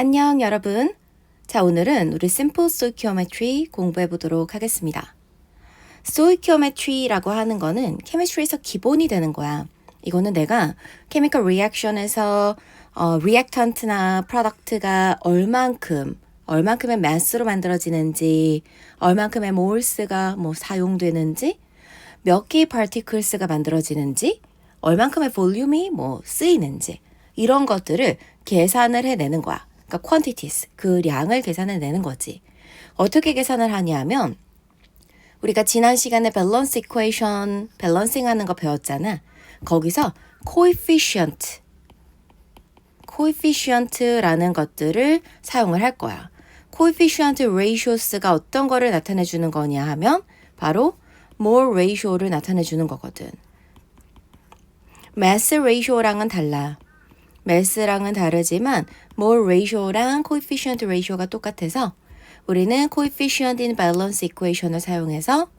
안녕 여러분. 자, 오늘은 우리 Simple Stoichiometry 공부해 보도록 하겠습니다. Stoichiometry라고 하는 거는 케미스트리에서 기본이 되는 거야. 이거는 내가 chemical reaction에서 reactant나 product가 얼만큼의 mass로 만들어지는지, 얼만큼의 moles가 사용되는지, 몇 개의 particles가 만들어지는지, 얼만큼의 volum이 쓰이는지 이런 것들을 계산을 해내는 거야. 그러니까 quantities, 그 량을 계산해내는 거지. 어떻게 계산을 하냐면 우리가 지난 시간에 밸런스 이퀘이션, 밸런싱 하는 거 배웠잖아. 거기서 coefficient라는 것들을 사용을 할 거야. coefficient ratios가 어떤 거를 나타내 주는 거냐 하면 바로 mole ratio를 나타내 주는 거거든. mass ratio랑은 달라. mass랑은 다르지만 mole ratio랑 coefficient ratio가 똑같아서 우리는 coefficient in balance equation을 사용해서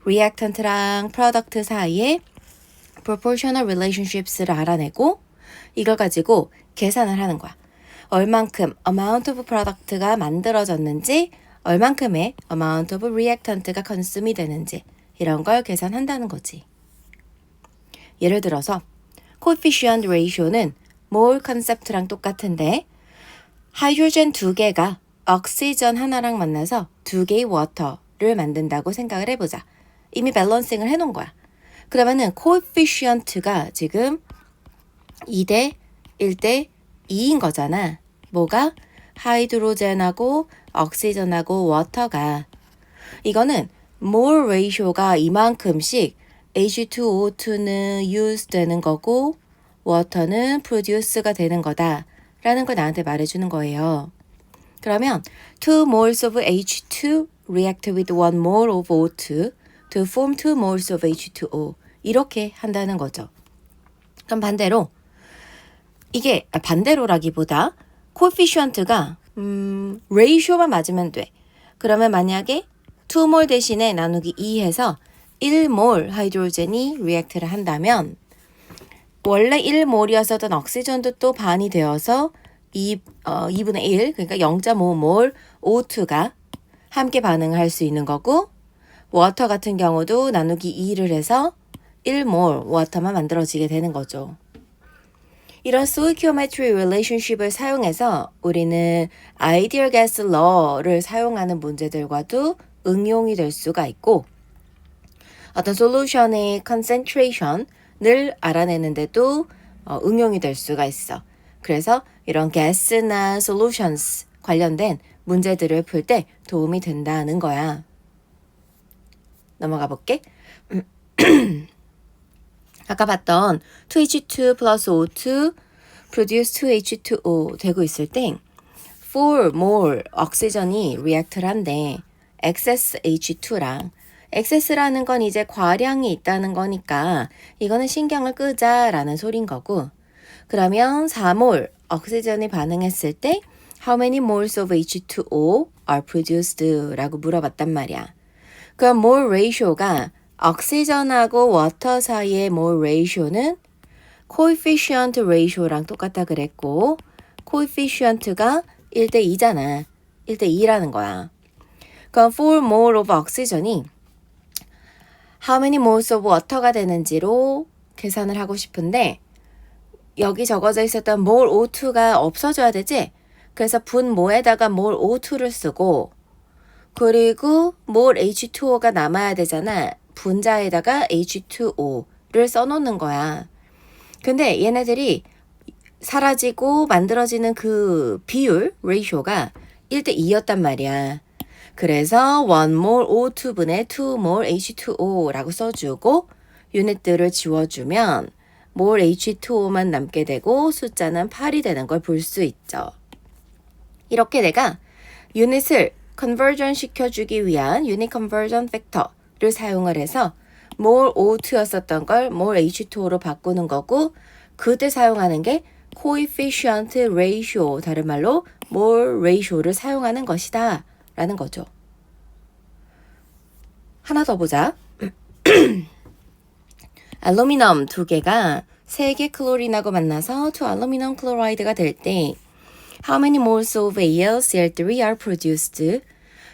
reactant랑 product 사이에 proportional relationships를 알아내고 이걸 가지고 계산을 하는 거야. 얼만큼 amount of product가 만들어졌는지, 얼만큼의 amount of reactant가 consume이 되는지 이런 걸 계산한다는 거지. 예를 들어서 coefficient ratio는 mole 컨셉트랑 똑같은데 하이드로젠 2개가 억시전 하나랑 만나서 2개의 워터를 만든다고 생각을 해보자. 이미 밸런싱을 해놓은 거야. 그러면은 coefficient가 지금 2대 1대 2인 거잖아. 뭐가? 하이드로젠하고 억시전하고 워터가. 이거는 mole ratio가 이만큼씩 H2O2는 use 되는 거고 워터는 produce가 되는 거다 라는 걸 나한테 말해주는 거예요. 그러면 2 moles of H2 react with 1 mole of O2 to form 2 moles of H2O 이렇게 한다는 거죠. 그럼 반대로 이게 반대로라기보다 coefficient가 ratio만 맞으면 돼. 그러면 만약에 2몰 대신에 나누기 2 해서 1몰 하이드로젠이 리액트를 한다면 원래 1몰이었었던 억시전도 또 반이 되어서 2분의 1, 그러니까 0.5몰 O2가 함께 반응을 할 수 있는 거고 워터 같은 경우도 나누기 2를 해서 1몰 워터만 만들어지게 되는 거죠. 이런 stoichiometry relationship을 사용해서 우리는 ideal gas law를 사용하는 문제들과도 응용이 될 수가 있고 어떤 솔루션의 concentration을 알아내는데도 응용이 될 수가 있어. 그래서 이런 gas나 solutions 관련된 문제들을 풀 때 도움이 된다는 거야. 넘어가 볼게. 아까 봤던 2H2 plus O2 produce 2H2O 되고 있을 때 4 mole 억시전이 리액트를 한대. excess H2랑 excess라는 건 이제 과량이 있다는 거니까 이거는 신경을 끄자라는 소린 거고 그러면 4몰 억시전이 반응했을 때 how many moles of H2O are produced? 라고 물어봤단 말이야. 그럼 mole ratio가 억시전하고 워터 사이의 mole ratio는 coefficient ratio랑 똑같다 그랬고 coefficient가 1대 2잖아. 1대 2라는 거야. 그럼 4 mole of oxygen이 how many moles of water가 되는지로 계산을 하고 싶은데 여기 적어져 있었던 mole O2가 없어져야 되지? 그래서 분모에다가 mole O2를 쓰고 그리고 mole H2O가 남아야 되잖아. 분자에다가 H2O를 써놓는 거야. 근데 얘네들이 사라지고 만들어지는 그 비율, ratio가 1대 2였단 말이야. 그래서 1몰 O2분의 2몰 H2O라고 써주고 유닛들을 지워주면 몰 H2O만 남게 되고 숫자는 8이 되는 걸 볼 수 있죠. 이렇게 내가 유닛을 컨버전 시켜주기 위한 유닛 컨버전 팩터를 사용을 해서 몰 O2였었던 걸 몰 H2O로 바꾸는 거고 그때 사용하는 게 coefficient ratio, 다른 말로 몰 ratio를 사용하는 것이다 라는 거죠. 하나 더 보자. 알루미늄 2개가 3개 클로린하고 만나서 2 알루미늄 클로라이드가 될 때 How many moles of AlCl3 are produced?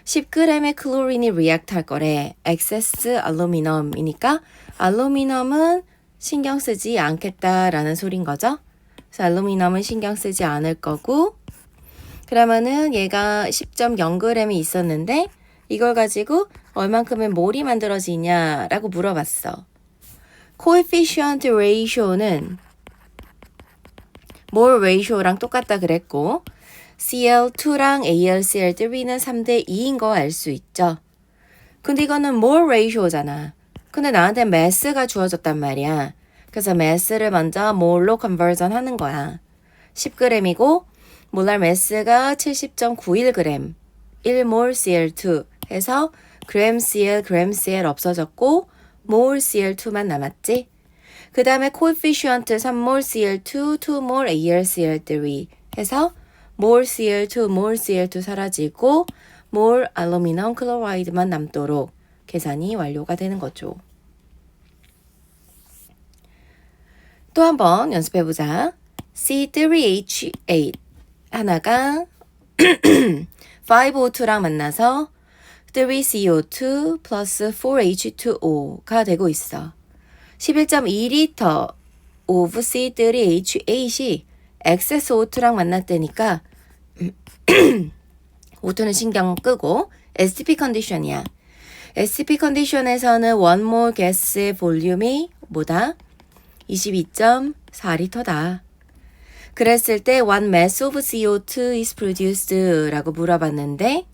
10g의 클로린이 리액트 할 거래. excess 알루미늄이니까 알루미늄은 신경 쓰지 않겠다라는 소린 거죠. 그래서 알루미늄은 신경 쓰지 않을 거고 그러면은 얘가 10.0g이 있었는데 이걸 가지고 얼만큼의 몰이 만들어지냐라고 물어봤어. coefficient ratio는 몰 ratio랑 똑같다 그랬고 CL2랑 AlCl3는 3대 2인 거 알 수 있죠. 근데 이거는 몰 ratio잖아. 근데 나한테 mass가 주어졌단 말이야. 그래서 mass를 먼저 몰로 conversion 하는 거야. 10g이고 몰랄 mass가 70.91g 1몰 CL2 해서 gCl 없어졌고 몰 CL2만 남았지. 그 다음에 coefficient 3몰 CL2, 2몰 AlCl3 해서 몰 CL2, 몰 CL2 사라지고 몰 알루미늄 클로라이드만 남도록 계산이 완료가 되는 거죠. 또 한번 연습해보자. C3H8 하나가 5O2랑 만나서 3CO2 플러스 4H2O가 되고 있어. 11.2L of C3H8이 excess O2랑 만났다니까 O2는 신경 끄고 STP 컨디션이야. STP 컨디션에서는 1몰 가스의 볼륨이 뭐다? 22.4L다. 그랬을 때 1 mass of CO2 is produced 라고 물어봤는데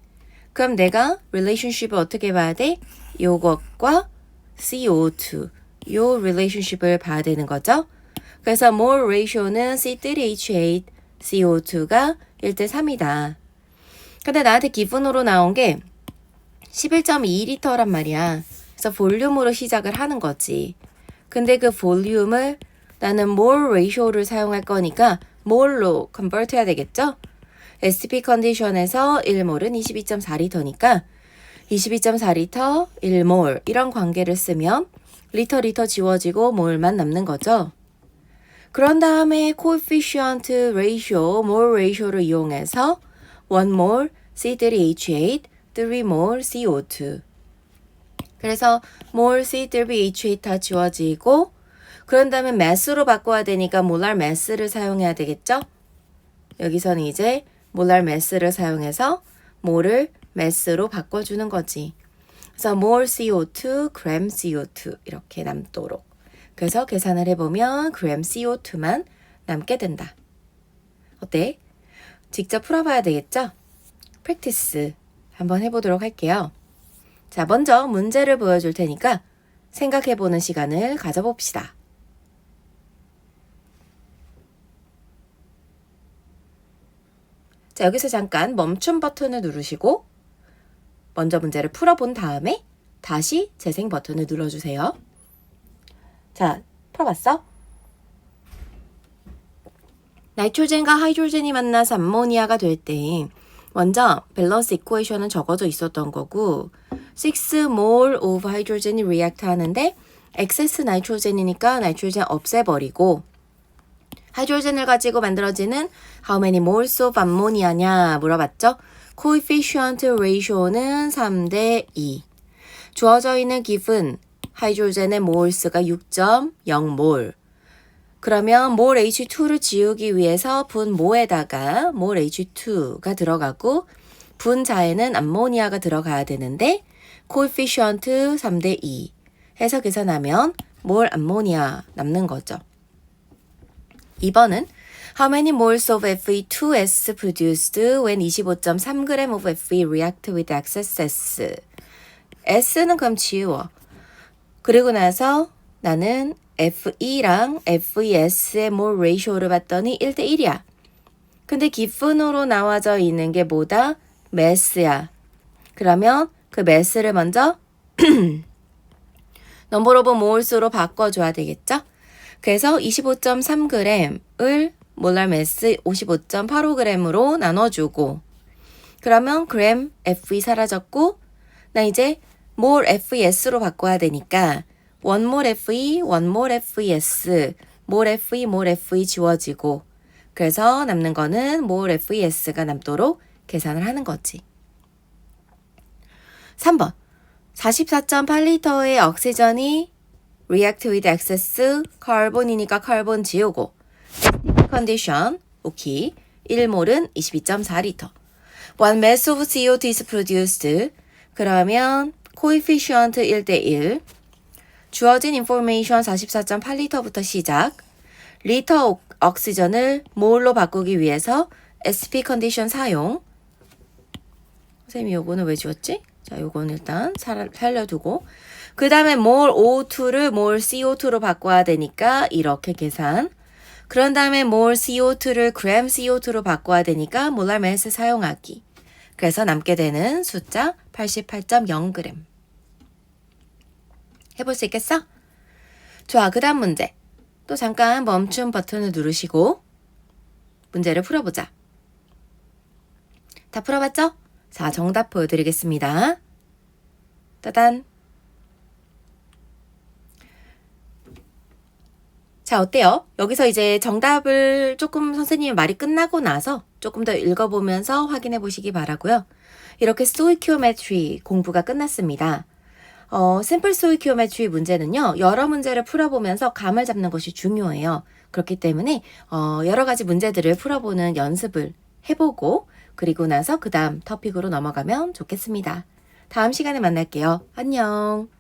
그럼 내가 relationship을 어떻게 봐야 돼? 요것과 CO2 요 relationship을 봐야 되는 거죠. 그래서 mole ratio는 C3H8 CO2가 1대 3이다. 근데 나한테 기분으로 나온 게 11.2L란 말이야. 그래서 볼륨으로 시작을 하는 거지. 근데 그 볼륨을 나는 mole ratio를 사용할 거니까 mole로 convert 해야 되겠죠? STP 컨디션에서 1몰은 22.4L니까 22.4L 1몰 이런 관계를 쓰면 리터 지워지고 몰만 남는 거죠. 그런 다음에 coefficient ratio, mole ratio를 이용해서 1몰 C3H8, 3몰 CO2 그래서 몰 C3H8 다 지워지고 그런 다음에 mass로 바꿔야 되니까 몰랄 mass를 사용해야 되겠죠? 여기서는 이제 몰랄 mass를 사용해서 몰을 mass로 바꿔주는 거지. 그래서 몰 CO2, gram CO2 이렇게 남도록. 그래서 계산을 해보면 gram CO2만 남게 된다. 어때? 직접 풀어봐야 되겠죠? practice 한번 해보도록 할게요. 자, 먼저 문제를 보여줄 테니까 생각해보는 시간을 가져봅시다. 자, 여기서 잠깐 멈춤 버튼을 누르시고 먼저 문제를 풀어본 다음에 다시 재생 버튼을 눌러주세요. 자, 풀어봤어? 나이트로젠과 하이드로젠이 만나서 암모니아가 될 때 먼저 밸런스 이퀘이션은 적어져 있었던 거고 6몰 of hydrogen이 react 하는데 excess 나이트로젠이니까 나이트로젠 없애버리고 하이드로젠을 가지고 만들어지는 how many moles of ammonia냐 물어봤죠? coefficient ratio는 3대 2. 주어져 있는 given 하이드로젠의 몰스가 6.0몰. 그러면 몰 H2를 지우기 위해서 분모에다가 몰 H2가 들어가고 분자에는 암모니아가 들어가야 되는데 coefficient 3대 2 해서 계산하면 몰 암모니아 남는 거죠. 2번은 How many moles of Fe2S produced when 25.3g of Fe react with excess S? S는 그럼 지워. 그리고 나서 나는 Fe랑 FeS의 몰 레이쇼를 봤더니 1대 1이야. 근데 기분으로 나와져 있는 게 뭐다? 매스야. 그러면 그 매스를 먼저 넘버 오브 몰스로 바꿔줘야 되겠죠? 그래서 25.3g을 몰랄 매스 55.85g으로 나눠주고 그러면 그램 Fe 사라졌고 나 이제 몰 FES로 바꿔야 되니까 원몰 FE, 원몰 FES, 몰 FE 지워지고 그래서 남는 거는 mol FES가 남도록 계산을 하는 거지. 3번 44.8리터의 억시전이 react with excess carbon이니까 카본 지우고 condition 오케이 1몰은 22.4리터 1 mass of CO2 is produced 그러면 coefficient 1대1 주어진 information 44.8리터부터 시작 리터 억시전을 몰로 바꾸기 위해서 SP 컨디션 사용 선생님이 요거는 왜 지웠지? 자, 요거는 일단 살려두고 그 다음에 몰 O2를 몰 CO2로 바꿔야 되니까 이렇게 계산 그런 다음에 몰 CO2를 그램 CO2로 바꿔야 되니까 몰랄 매스 사용하기 그래서 남게 되는 숫자 88.0g 해볼 수 있겠어? 좋아, 그 다음 문제 또 잠깐 멈춤 버튼을 누르시고 문제를 풀어보자. 다 풀어봤죠? 자, 정답 보여드리겠습니다. 따단. 자, 어때요? 여기서 이제 정답을 조금 선생님의 말이 끝나고 나서 조금 더 읽어보면서 확인해 보시기 바라고요. 이렇게 스토이키오메트리 공부가 끝났습니다. 샘플 스토이키오메트리 문제는요. 여러 문제를 풀어보면서 감을 잡는 것이 중요해요. 그렇기 때문에 여러 가지 문제들을 풀어보는 연습을 해보고 그리고 나서 그 다음 토픽으로 넘어가면 좋겠습니다. 다음 시간에 만날게요. 안녕.